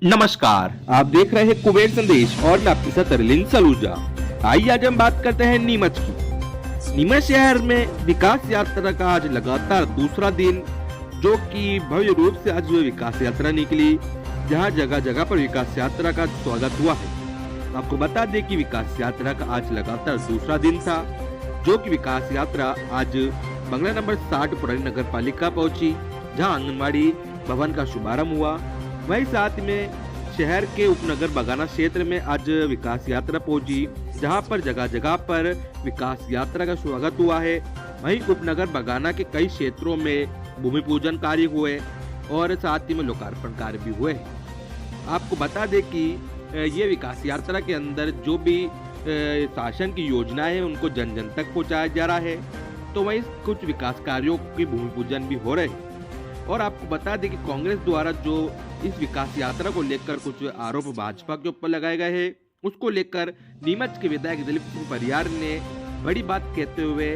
नमस्कार, आप देख रहे हैं कुबेर संदेश और मैं आपके साथ अरविंद सलूजा। आइए आज हम बात करते हैं नीमच की। नीमच शहर में विकास यात्रा का आज लगातार दूसरा दिन, जो कि भव्य रूप से आज विकास यात्रा निकली, जहां जगह जगह पर विकास यात्रा का स्वागत हुआ है। आपको बता दें कि विकास यात्रा का आज लगातार दूसरा दिन था, जो कि विकास यात्रा आज बंगला नंबर 60 पुरानी नगर पालिका पहुंची, जहां आंगनबाड़ी भवन का शुभारंभ हुआ। वहीं साथ में शहर के उपनगर बगाना क्षेत्र में आज विकास यात्रा पहुंची, जहां पर जगह जगह पर विकास यात्रा का स्वागत हुआ है। वहीं उपनगर बगाना के कई क्षेत्रों में भूमि पूजन कार्य हुए और साथ ही में लोकार्पण कार्य भी हुए। आपको बता दें कि ये विकास यात्रा के अंदर जो भी शासन की योजनाएं हैं उनको जन जन तक पहुंचाया जा रहा है, तो वहीं कुछ विकास कार्यों की भूमि पूजन भी हो रहे हैं। और आपको बता दें कि कांग्रेस द्वारा जो इस विकास यात्रा को लेकर कुछ आरोप भाजपा के ऊपर लगाए गए हैं, उसको लेकर नीमच के विधायक दिलीप सिंह परियार ने बड़ी बात कहते हुए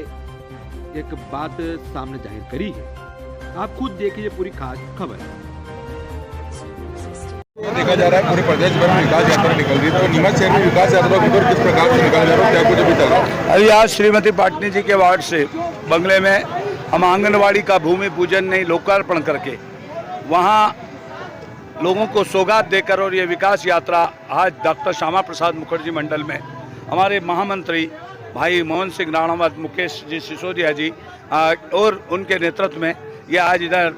एक बात सामने जाहिर करी है। आप खुद देखिए पूरी खास खबर। देखा जा रहा है पूरे प्रदेश भर में विकास यात्रा निकल रही है, तो नीमच शहर में विकास यात्रा किस प्रकार से निकल जा रहा है, क्या कुछ अभी चल रहा है? अभी आज श्रीमती पाटनी जी के वार्ड से बंगले में हम आंगनवाड़ी का भूमि पूजन नहीं लोकार्पण करके वहाँ लोगों को सौगात देकर और ये विकास यात्रा आज डॉक्टर श्यामा प्रसाद मुखर्जी मंडल में हमारे महामंत्री भाई मोहन सिंह राणावत, मुकेश जी सिसोदिया जी और उनके नेतृत्व में ये आज इधर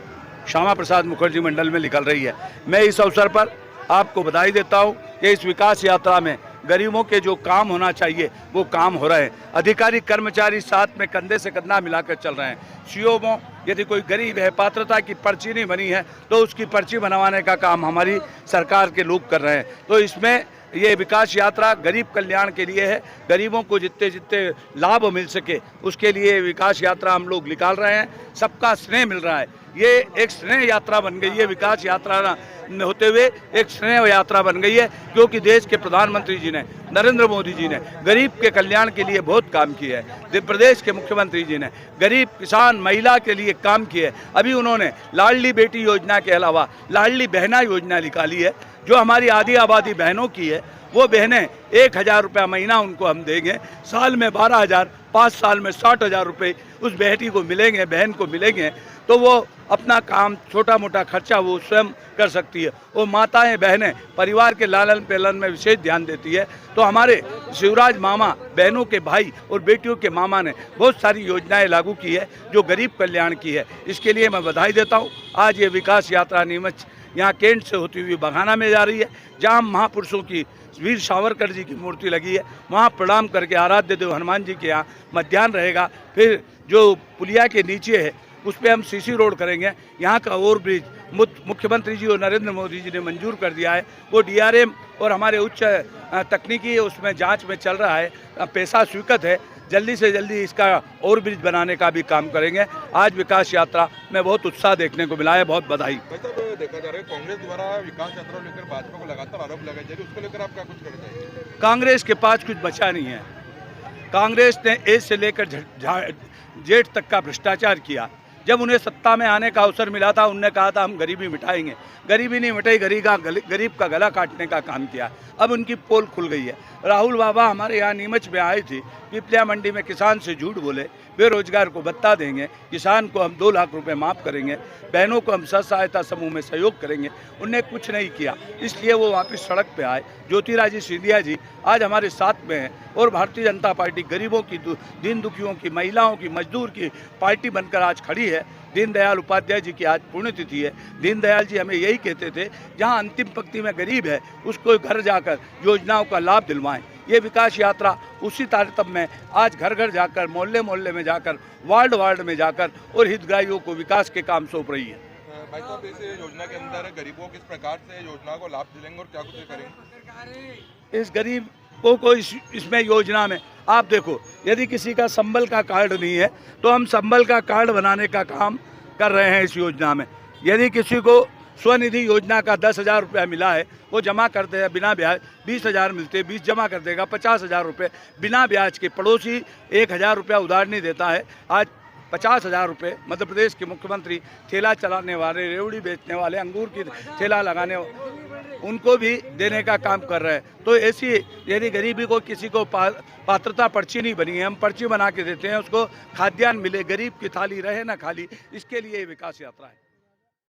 श्यामा प्रसाद मुखर्जी मंडल में निकल रही है। मैं इस अवसर पर आपको बधाई देता हूँ कि इस विकास यात्रा में गरीबों के जो काम होना चाहिए वो काम हो रहे हैं। अधिकारी कर्मचारी साथ में कंधे से कंधा मिलाकर चल रहे हैं। सीओ यदि कोई गरीब है, पात्रता की पर्ची नहीं बनी है, तो उसकी पर्ची बनवाने का काम हमारी सरकार के लोग कर रहे हैं। तो इसमें ये विकास यात्रा गरीब कल्याण के लिए है। गरीबों को जितने जितने लाभ मिल सके उसके लिए विकास यात्रा हम लोग निकाल रहे हैं। सबका स्नेह मिल रहा है। ये एक स्नेह यात्रा बन गई है। विकास यात्रा होते हुए एक स्नेह यात्रा बन गई है, क्योंकि देश के प्रधानमंत्री जी ने, नरेंद्र मोदी जी ने गरीब के कल्याण के लिए बहुत काम किया है। प्रदेश के मुख्यमंत्री जी ने गरीब किसान महिला के लिए काम किया है। अभी उन्होंने लाडली बेटी योजना के अलावा लाडली बहना योजना निकाली है, जो हमारी आधी आबादी बहनों की है। वो बहनें 1,000 रुपया महीना उनको हम देंगे, साल में 12,000, 5 साल में 60,000 रुपये उस बेटी को मिलेंगे, बहन को मिलेंगे। तो वो अपना काम छोटा मोटा खर्चा वो स्वयं कर सकती है। वो माताएं बहनें परिवार के लालन पालन में विशेष ध्यान देती है। तो हमारे शिवराज मामा बहनों के भाई और बेटियों के मामा ने बहुत सारी योजनाएं लागू की है जो गरीब कल्याण की है। इसके लिए मैं बधाई देता हूँ। आज ये विकास यात्रा नीमच यहाँ कैंट से होती हुई बघाना में जा रही है, जहाँ महापुरुषों की वीर सावरकर जी की मूर्ति लगी है, वहाँ प्रणाम करके आराध्य देव हनुमान जी के यहाँ मध्याह्न रहेगा। फिर जो पुलिया के नीचे है उस पर हम सीसी रोड करेंगे। यहाँ का ओवर ब्रिज मुख्यमंत्री जी और नरेंद्र मोदी जी ने मंजूर कर दिया है। वो DRM और हमारे उच्च तकनीकी उसमें जांच में चल रहा है, पैसा स्वीकृत है। जल्दी से जल्दी इसका ओवर ब्रिज बनाने का भी काम करेंगे। आज विकास यात्रा में बहुत उत्साह देखने को मिला है। बहुत बधाई। देखा जा रहा है कांग्रेस द्वारा विकास यात्रा लेकर भाजपा को लगातार आरोप लगाए जा रहे हैं, उसको लेकर आप क्या कुछ करना चाहिए? कांग्रेस के पास कुछ बचा नहीं है। कांग्रेस ने ए से लेकर जेठ तक का भ्रष्टाचार किया। जब उन्हें सत्ता में आने का अवसर मिला था, उनने कहा था हम गरीबी मिटाएंगे। गरीबी नहीं मिटाई, गरीब का गला काटने का काम किया। अब उनकी पोल खुल गई है। राहुल बाबा हमारे यहाँ नीमच में आए थे, पिपलिया मंडी में किसान से झूठ बोले, बेरोजगार को भत्ता देंगे, किसान को हम 2 लाख रुपए माफ़ करेंगे, बहनों को हम स्व सहायता समूह में सहयोग करेंगे। उनने कुछ नहीं किया, इसलिए वो वापस सड़क पे आए। ज्योतिरादित्य सिंधिया जी आज हमारे साथ में हैं और भारतीय जनता पार्टी गरीबों की, दीन दुखियों की, महिलाओं की, मजदूर की पार्टी बनकर आज खड़ी है। दीनदयाल उपाध्याय जी की आज पुण्यतिथि है। दीनदयाल जी हमें यही कहते थे, जहां अंतिम पंक्ति में गरीब है उसको घर जाकर योजनाओं का लाभ दिलवाएं। ये विकास यात्रा उसी तारतम्य में आज घर घर जाकर, मोहल्ले मोहल्ले में जाकर, वार्ड वार्ड में जाकर और हितग्राहियों को विकास के काम सौंप रही है। भाई साहब, इस योजना के अंदर गरीबों किस प्रकार से योजना को लाभ दिलेंगे और क्या कुछ करेंगे? इस गरीबों को इसमें योजना में आप देखो, यदि किसी का संबल का कार्ड नहीं है तो हम संबल का कार्ड बनाने का काम कर रहे हैं इस योजना में। यदि किसी को स्वनिधि योजना का 10,000 रुपया मिला है, वो जमा करते हैं बिना ब्याज, 20,000 मिलते, 20 जमा कर देगा, 50,000 रुपये बिना ब्याज के। पड़ोसी 1,000 रुपया उधार नहीं देता है। आज 50,000 रुपये मध्य प्रदेश के मुख्यमंत्री ठेला चलाने वाले, रेवड़ी बेचने वाले, अंगूर की ठेला लगाने उनको भी देने का काम कर रहे हैं। तो ऐसी यदि गरीबी को किसी को पात्रता पर्ची नहीं बनी है, हम पर्ची बना के देते हैं, उसको खाद्यान्न मिले, गरीब की थाली रहे ना खाली, इसके लिए विकास यात्रा है।